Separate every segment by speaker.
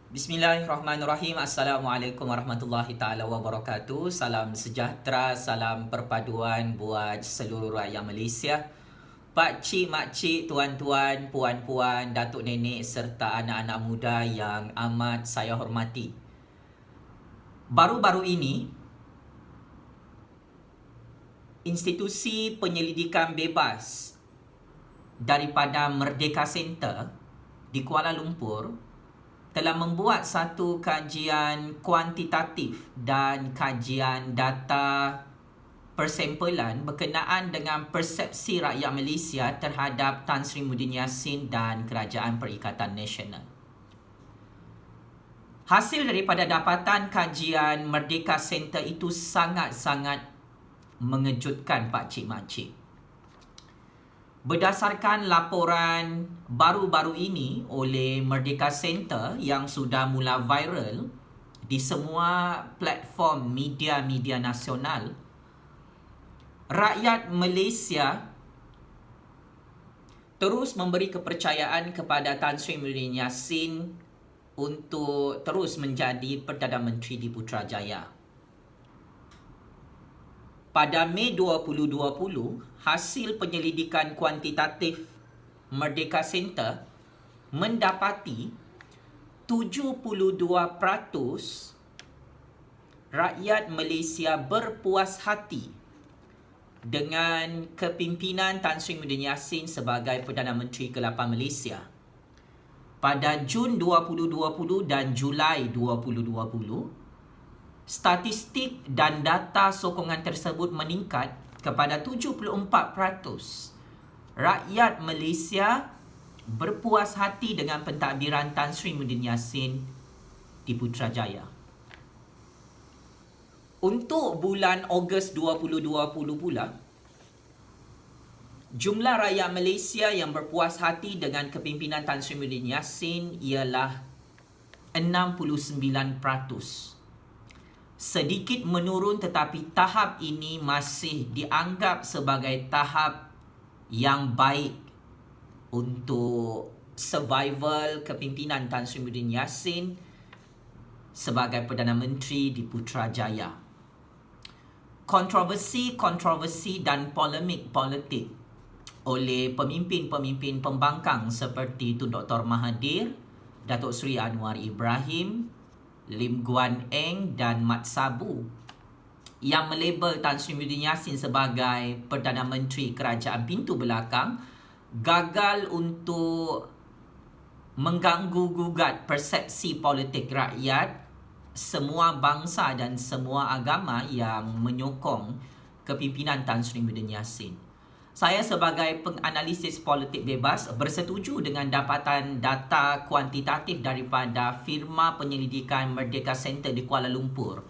Speaker 1: Bismillahirrahmanirrahim. Assalamualaikum warahmatullahi taala wabarakatuh. Salam sejahtera, salam perpaduan buat seluruh rakyat Malaysia. Pak cik, mak cik, tuan-tuan, puan-puan, datuk nenek serta anak-anak muda yang amat saya hormati. Baru-baru ini, institusi penyelidikan bebas daripada Merdeka Center di Kuala Lumpur telah membuat satu kajian kuantitatif dan kajian data persempelan berkenaan dengan persepsi rakyat Malaysia terhadap Tan Sri Muhyiddin Yassin dan Kerajaan Perikatan Nasional. Hasil daripada dapatan kajian Merdeka Center itu sangat-sangat mengejutkan Pak Cik Mak Cik. Berdasarkan laporan baru-baru ini oleh Merdeka Center yang sudah mula viral di semua platform media-media nasional, rakyat Malaysia terus memberi kepercayaan kepada Tan Sri Muhyiddin Yassin untuk terus menjadi Perdana Menteri di Putrajaya. Pada Mei 2020, hasil penyelidikan kuantitatif Merdeka Center mendapati 72% rakyat Malaysia berpuas hati dengan kepimpinan Tan Sri Muhyiddin Yassin sebagai Perdana Menteri ke-8 Malaysia. Pada Jun 2020 dan Julai 2020, statistik dan data sokongan tersebut meningkat kepada 74% rakyat Malaysia berpuas hati dengan pentadbiran Tan Sri Muhyiddin Yassin di Putrajaya. Untuk bulan Ogos 2020 pula, jumlah rakyat Malaysia yang berpuas hati dengan kepimpinan Tan Sri Muhyiddin Yassin ialah 69%. Sedikit menurun, tetapi tahap ini masih dianggap sebagai tahap yang baik untuk survival kepimpinan Tan Sri Muhyiddin Yassin sebagai Perdana Menteri di Putrajaya. Kontroversi dan polemik politik oleh pemimpin-pemimpin pembangkang seperti Tun Dr. Mahathir, Datuk Seri Anwar Ibrahim, Lim Guan Eng dan Mat Sabu yang melabel Tan Sri Muhyiddin Yassin sebagai Perdana Menteri Kerajaan Pintu Belakang gagal untuk mengganggu-gugat persepsi politik rakyat semua bangsa dan semua agama yang menyokong kepimpinan Tan Sri Muhyiddin Yassin. Saya sebagai penganalisis politik bebas bersetuju dengan dapatan data kuantitatif daripada firma penyelidikan Merdeka Center di Kuala Lumpur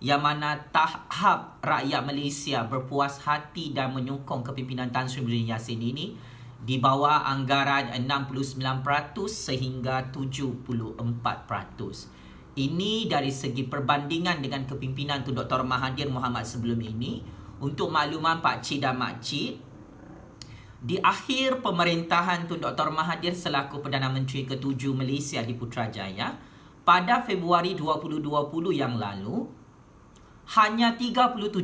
Speaker 1: yang mana tahap rakyat Malaysia berpuas hati dan menyokong kepimpinan Tan Sri Muhyiddin Yassin ini di bawah anggaran 69% sehingga 74%. Ini dari segi perbandingan dengan kepimpinan Tun Dr. Mahathir Mohamad sebelum ini. Untuk makluman Pak Cik dan Mak Cik, di akhir pemerintahan Tun Dr. Mahathir selaku Perdana Menteri ke-7 Malaysia di Putrajaya, pada Februari 2020 yang lalu, hanya 37%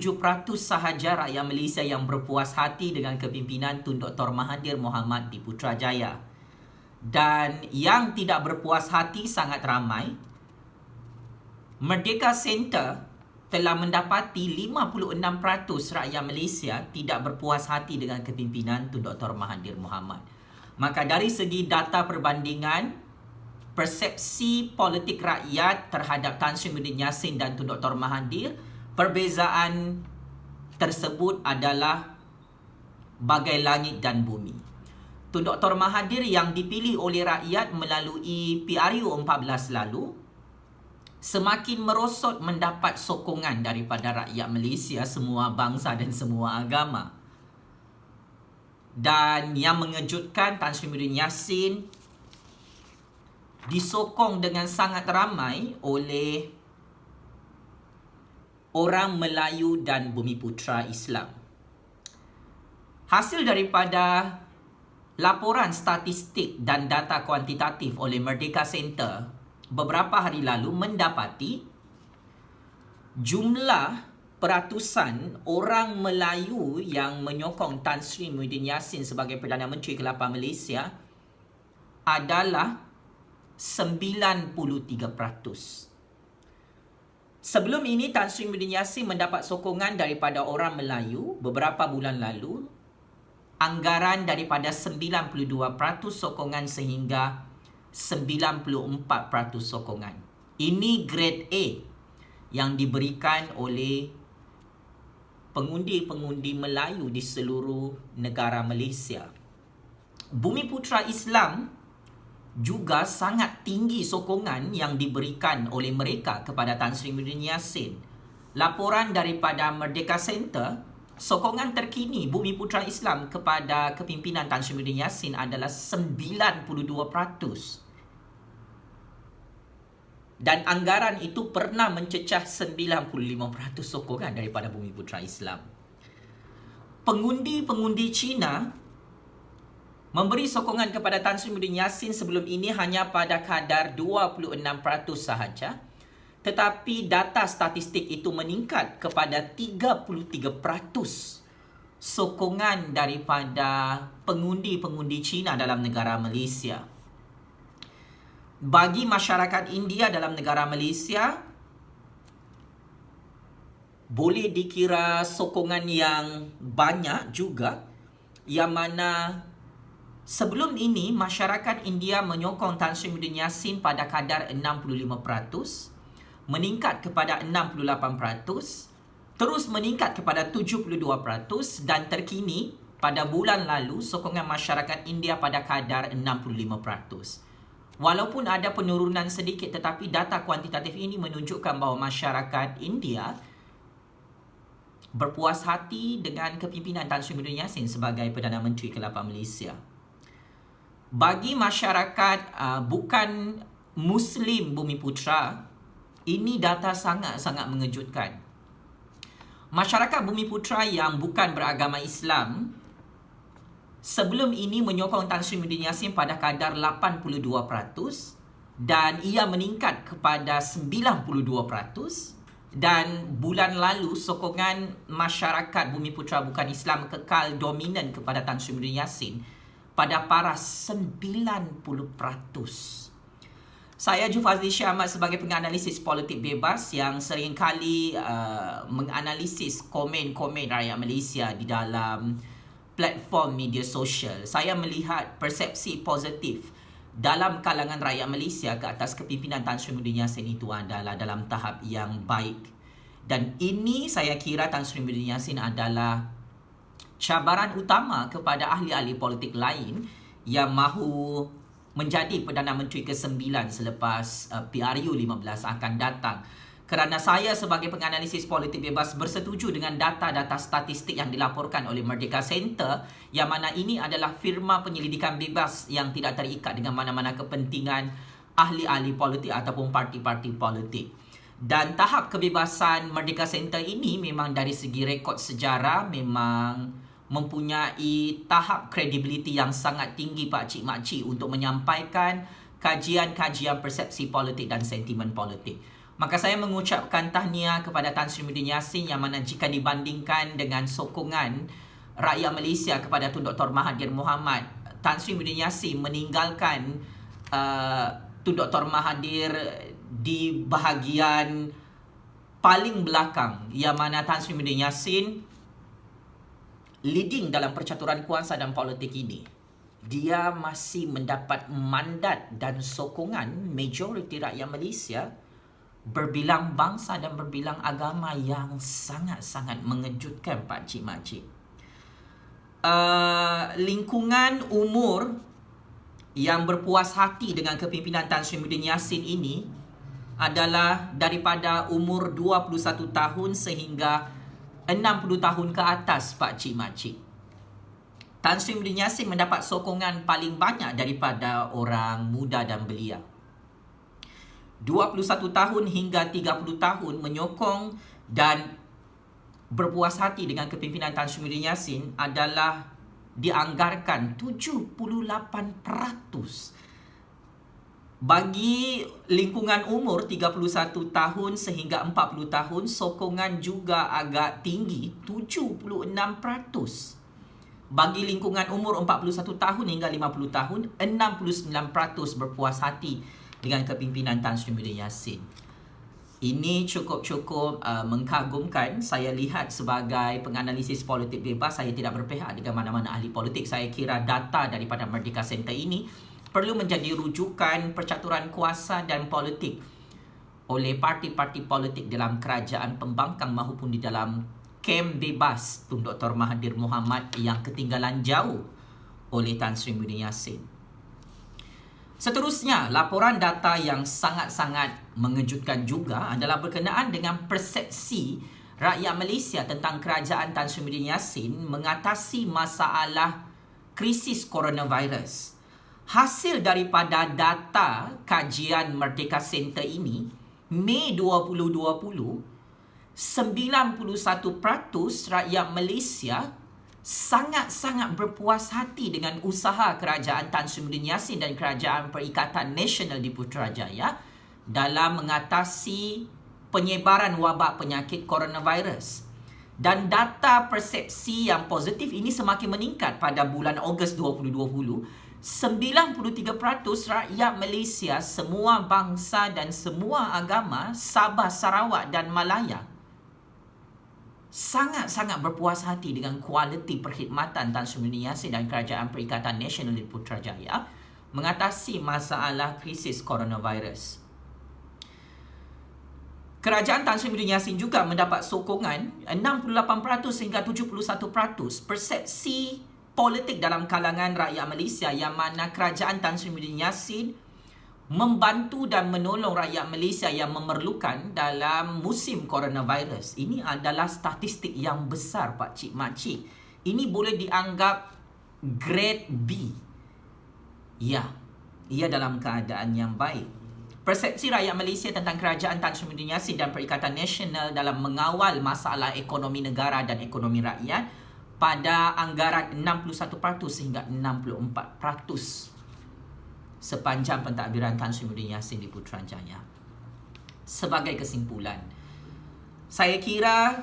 Speaker 1: sahaja rakyat Malaysia yang berpuas hati dengan kepimpinan Tun Dr. Mahathir Mohamad di Putrajaya. Dan yang tidak berpuas hati sangat ramai. Merdeka Center telah mendapati 56% rakyat Malaysia tidak berpuas hati dengan kepimpinan Tun Dr. Mahathir Mohamad. Maka dari segi data perbandingan, persepsi politik rakyat terhadap Tan Sri Muhyiddin Yassin dan Tun Dr. Mahathir, perbezaan tersebut adalah bagai langit dan bumi. Tun Dr. Mahathir yang dipilih oleh rakyat melalui PRU 14 lalu semakin merosot mendapat sokongan daripada rakyat Malaysia, semua bangsa dan semua agama. Dan yang mengejutkan, Tan Sri Muhyiddin Yassin disokong dengan sangat ramai oleh orang Melayu dan Bumiputra Islam. Hasil daripada laporan statistik dan data kuantitatif oleh Merdeka Center beberapa hari lalu mendapati jumlah peratusan orang Melayu yang menyokong Tan Sri Muhyiddin Yassin sebagai Perdana Menteri ke-8 Malaysia adalah 93%. Sebelum ini, Tan Sri Muhyiddin Yassin mendapat sokongan daripada orang Melayu beberapa bulan lalu, anggaran daripada 92% sokongan sehingga 94% sokongan. Ini grade A yang diberikan oleh pengundi-pengundi Melayu di seluruh negara Malaysia. Bumiputera Islam juga sangat tinggi sokongan yang diberikan oleh mereka kepada Tan Sri Muhyiddin Yassin. Laporan daripada Merdeka Center, sokongan terkini Bumiputera Islam kepada kepimpinan Tan Sri Muhyiddin Yassin adalah 92%. Dan anggaran itu pernah mencecah 95% sokongan daripada Bumiputera Islam. Pengundi-pengundi Cina memberi sokongan kepada Tan Sri Muhyiddin Yassin sebelum ini hanya pada kadar 26% sahaja. Tetapi data statistik itu meningkat kepada 33% sokongan daripada pengundi-pengundi Cina dalam negara Malaysia. Bagi masyarakat India dalam negara Malaysia, boleh dikira sokongan yang banyak juga, yang mana sebelum ini masyarakat India menyokong Tan Sri Muhyiddin Yassin pada kadar 65%, meningkat kepada 68%, terus meningkat kepada 72%, dan terkini pada bulan lalu sokongan masyarakat India pada kadar 65%. Walaupun ada penurunan sedikit, tetapi data kuantitatif ini menunjukkan bahawa masyarakat India berpuas hati dengan kepimpinan Tan Sri Muhyiddin Yassin sebagai Perdana Menteri ke-8 Malaysia. Bagi masyarakat bukan Muslim Bumiputera, ini data sangat-sangat mengejutkan. Masyarakat Bumiputera yang bukan beragama Islam sebelum ini menyokong Tan Sri Muhyiddin Yassin pada kadar 82% dan ia meningkat kepada 92%, dan bulan lalu sokongan masyarakat Bumiputera bukan Islam kekal dominan kepada Tan Sri Muhyiddin Yassin pada paras 90%. Saya Fazli Syah Ahmad sebagai penganalisis politik bebas yang seringkali menganalisis komen-komen rakyat Malaysia di dalam platform media sosial. Saya melihat persepsi positif dalam kalangan rakyat Malaysia ke atas kepimpinan Tan Sri Muhyiddin Yassin itu adalah dalam tahap yang baik. Dan ini saya kira Tan Sri Muhyiddin Yassin adalah cabaran utama kepada ahli-ahli politik lain yang mahu menjadi Perdana Menteri ke-9 selepas PRU 15 akan datang. Kerana saya sebagai penganalisis politik bebas bersetuju dengan data-data statistik yang dilaporkan oleh Merdeka Center, yang mana ini adalah firma penyelidikan bebas yang tidak terikat dengan mana-mana kepentingan ahli-ahli politik ataupun parti-parti politik. Dan tahap kebebasan Merdeka Center ini memang dari segi rekod sejarah memang mempunyai tahap kredibiliti yang sangat tinggi pakcik-makcik untuk menyampaikan kajian-kajian persepsi politik dan sentimen politik. Maka saya mengucapkan tahniah kepada Tan Sri Muhyiddin Yassin yang mana jika dibandingkan dengan sokongan rakyat Malaysia kepada Tun Dr. Mahathir Mohamad, Tan Sri Muhyiddin Yassin meninggalkan Tun Dr. Mahathir di bahagian paling belakang, yang mana Tan Sri Muhyiddin Yassin leading dalam percaturan kuasa dan politik ini. Dia masih mendapat mandat dan sokongan majoriti rakyat Malaysia berbilang bangsa dan berbilang agama yang sangat-sangat mengejutkan pakcik-makcik. Lingkungan umur yang berpuas hati dengan kepimpinan Tan Sri Muhyiddin Yassin ini adalah daripada umur 21 tahun sehingga 60 tahun ke atas pakcik-makcik. Tan Sri Muhyiddin Yassin mendapat sokongan paling banyak daripada orang muda dan belia. 21 tahun hingga 30 tahun menyokong dan berpuas hati dengan kepimpinan Tan Sri Muhyiddin Yassin adalah dianggarkan 78%. Bagi lingkungan umur 31 tahun sehingga 40 tahun, sokongan juga agak tinggi, 76%. Bagi lingkungan umur 41 tahun hingga 50 tahun, 69% berpuas hati dengan kepimpinan Tan Sri Muhyiddin Yassin. Ini cukup-cukup mengagumkan. Saya lihat sebagai penganalisis politik bebas, saya tidak berpihak dengan mana-mana ahli politik. Saya kira data daripada Merdeka Center ini perlu menjadi rujukan percaturan kuasa dan politik oleh parti-parti politik dalam kerajaan pembangkang maupun di dalam kem bebas Tun Dr. Mahathir Mohamad yang ketinggalan jauh oleh Tan Sri Muhyiddin Yassin. Seterusnya, laporan data yang sangat-sangat mengejutkan juga adalah berkenaan dengan persepsi rakyat Malaysia tentang kerajaan Tan Sri Muhyiddin Yassin mengatasi masalah krisis coronavirus. Hasil daripada data kajian Merdeka Center ini, Mei 2020, 91% rakyat Malaysia sangat-sangat berpuas hati dengan usaha kerajaan Tan Sri Muhyiddin Yassin dan Kerajaan Perikatan Nasional di Putrajaya dalam mengatasi penyebaran wabak penyakit coronavirus. Dan data persepsi yang positif ini semakin meningkat pada bulan Ogos 2020. 93% rakyat Malaysia, semua bangsa dan semua agama, Sabah, Sarawak dan Malaya sangat-sangat berpuas hati dengan kualiti perkhidmatan Tan Sri Muhyiddin Yassin dan Kerajaan Perikatan Nasional di Putrajaya mengatasi masalah krisis coronavirus. Kerajaan Tan Sri Muhyiddin Yassin juga mendapat sokongan 68% hingga 71% persepsi politik dalam kalangan rakyat Malaysia, yang mana kerajaan Tan Sri Muhyiddin Yassin membantu dan menolong rakyat Malaysia yang memerlukan dalam musim coronavirus. Ini adalah statistik yang besar, Pak Cik Mak Cik. Ini boleh dianggap grade B. Ya, ia dalam keadaan yang baik. Persepsi rakyat Malaysia tentang kerajaan Tan Sri Muhyiddin Yassin dan Perikatan Nasional dalam mengawal masalah ekonomi negara dan ekonomi rakyat pada anggaran 61% sehingga 64% sepanjang pentadbiran Tan Sri Muhyiddin Yassin di Putrajaya. Sebagai kesimpulan, saya kira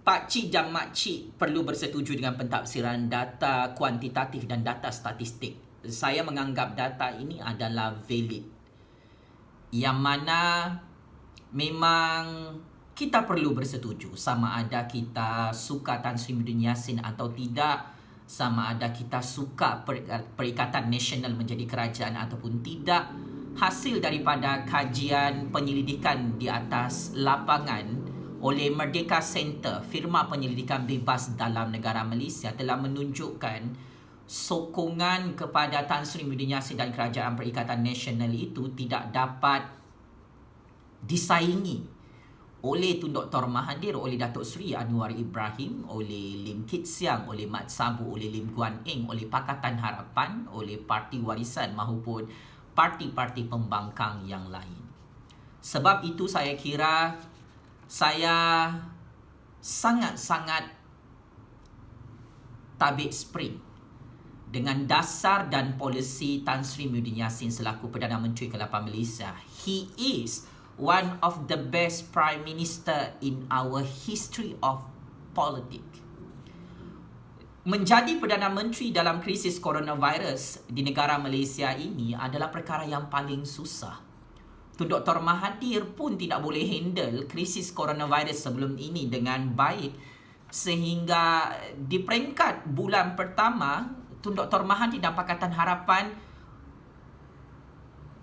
Speaker 1: Pak Cik dan Mak Cik perlu bersetuju dengan pentafsiran data kuantitatif dan data statistik. Saya menganggap data ini adalah valid, yang mana memang kita perlu bersetuju sama ada kita suka Tan Sri Muhyiddin Yassin atau tidak, sama ada kita suka Perikatan Nasional menjadi kerajaan ataupun tidak. Hasil daripada kajian penyelidikan di atas lapangan oleh Merdeka Center, firma penyelidikan bebas dalam negara Malaysia, telah menunjukkan sokongan kepada Tan Sri Muhyiddin Yassin dan Kerajaan Perikatan Nasional itu tidak dapat disaingi oleh Tun Dr. Mahathir, oleh Datuk Seri Anwar Ibrahim, oleh Lim Kit Siang, oleh Mat Sabu, oleh Lim Guan Eng, oleh Pakatan Harapan, oleh Parti Warisan maupun parti-parti pembangkang yang lain. Sebab itu saya kira saya sangat-sangat tabik spring dengan dasar dan polisi Tan Sri Muhyiddin Yassin selaku Perdana Menteri ke-8 Malaysia. He is one of the best Prime Minister in our history of politics. Menjadi Perdana Menteri dalam krisis coronavirus di negara Malaysia ini adalah perkara yang paling susah. Tun Dr. Mahathir pun tidak boleh handle krisis coronavirus sebelum ini dengan baik, sehingga di peringkat bulan pertama, Tun Dr. Mahathir dan Pakatan Harapan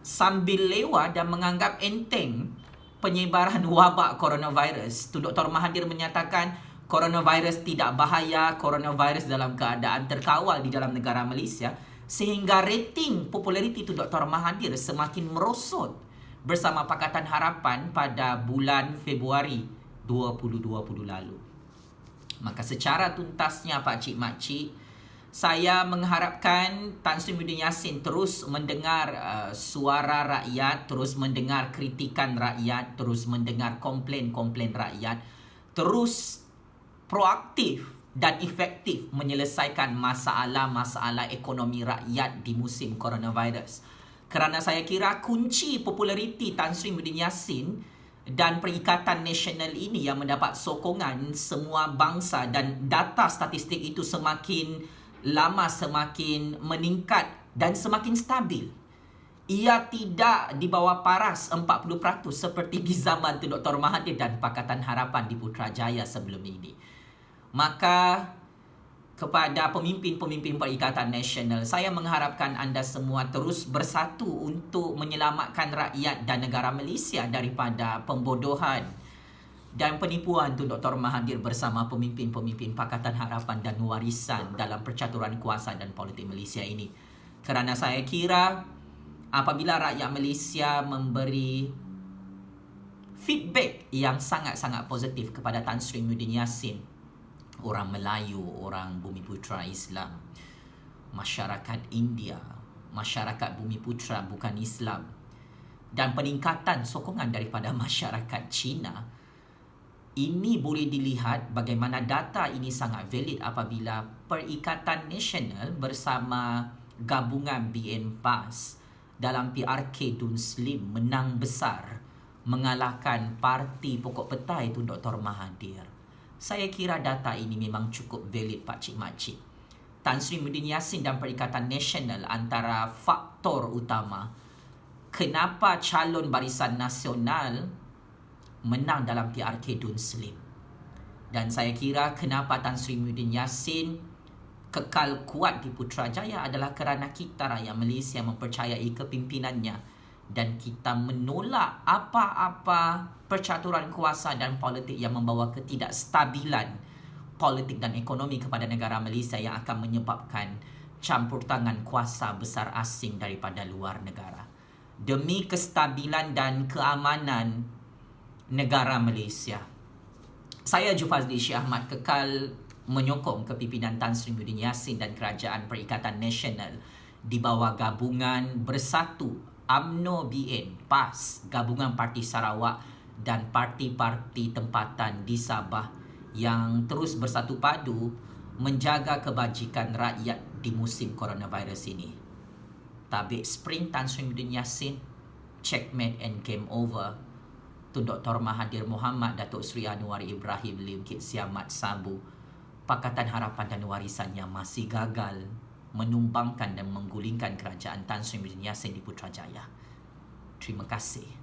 Speaker 1: sambil lewat dan menganggap enteng penyebaran wabak coronavirus. Tun Dr. Mahathir menyatakan coronavirus tidak bahaya, coronavirus dalam keadaan terkawal di dalam negara Malaysia, sehingga rating populariti Tun Dr. Mahathir semakin merosot bersama Pakatan Harapan pada bulan Februari 2020 lalu. Maka secara tuntasnya Pak Cik Mak Cik, saya mengharapkan Tan Sri Muhyiddin Yassin terus mendengar suara rakyat, terus mendengar kritikan rakyat, terus mendengar komplain-komplain rakyat, terus proaktif dan efektif menyelesaikan masalah-masalah ekonomi rakyat di musim coronavirus. Kerana saya kira kunci populariti Tan Sri Muhyiddin Yassin dan Perikatan Nasional ini yang mendapat sokongan semua bangsa, dan data statistik itu semakin lama semakin meningkat dan semakin stabil. Ia tidak di bawah paras 40% seperti di zaman Tun Dr. Mahathir dan Pakatan Harapan di Putrajaya sebelum ini. Maka kepada pemimpin-pemimpin Perikatan Nasional, saya mengharapkan anda semua terus bersatu untuk menyelamatkan rakyat dan negara Malaysia daripada pembodohan dan penipuan Tun Dr. Mahathir bersama pemimpin-pemimpin Pakatan Harapan dan warisan dalam percaturan kuasa dan politik Malaysia ini. Kerana saya kira apabila rakyat Malaysia memberi feedback yang sangat-sangat positif kepada Tan Sri Muhyiddin Yassin, orang Melayu, orang Bumiputra Islam, masyarakat India, masyarakat Bumiputra bukan Islam, dan peningkatan sokongan daripada masyarakat Cina, ini boleh dilihat bagaimana data ini sangat valid apabila Perikatan Nasional bersama gabungan BN PAS dalam PRK Dun Slim menang besar mengalahkan parti pokok petai Tun Dr. Mahathir. Saya kira data ini memang cukup valid, Pak Cik Makcik. Tan Sri Muhyiddin Yassin dan Perikatan Nasional antara faktor utama kenapa calon Barisan Nasional menang dalam PRK Dun Slim. Dan saya kira kenapa Tan Sri Muhyiddin Yassin kekal kuat di Putrajaya adalah kerana kita rakyat Malaysia mempercayai kepimpinannya dan kita menolak apa-apa percaturan kuasa dan politik yang membawa ketidakstabilan politik dan ekonomi kepada negara Malaysia yang akan menyebabkan campur tangan kuasa besar asing daripada luar negara. Demi kestabilan dan keamanan negara Malaysia, saya Jufazli Syed Ahmad kekal menyokong kepimpinan Tan Sri Muhyiddin Yassin dan Kerajaan Perikatan Nasional di bawah gabungan Bersatu UMNO BN PAS, gabungan Parti Sarawak dan parti-parti tempatan di Sabah yang terus bersatu padu menjaga kebajikan rakyat di musim coronavirus ini. Tabik Spring Tan Sri Muhyiddin Yassin, checkmate and game over. Tun Dr. Mahathir Mohamad, Datuk Seri Anwar Ibrahim Lim Kit Siam Mat Sabu, Pakatan Harapan dan warisannya masih gagal menumbangkan dan menggulingkan kerajaan Tan Sri Muhyiddin Yassin di Putrajaya. Terima kasih.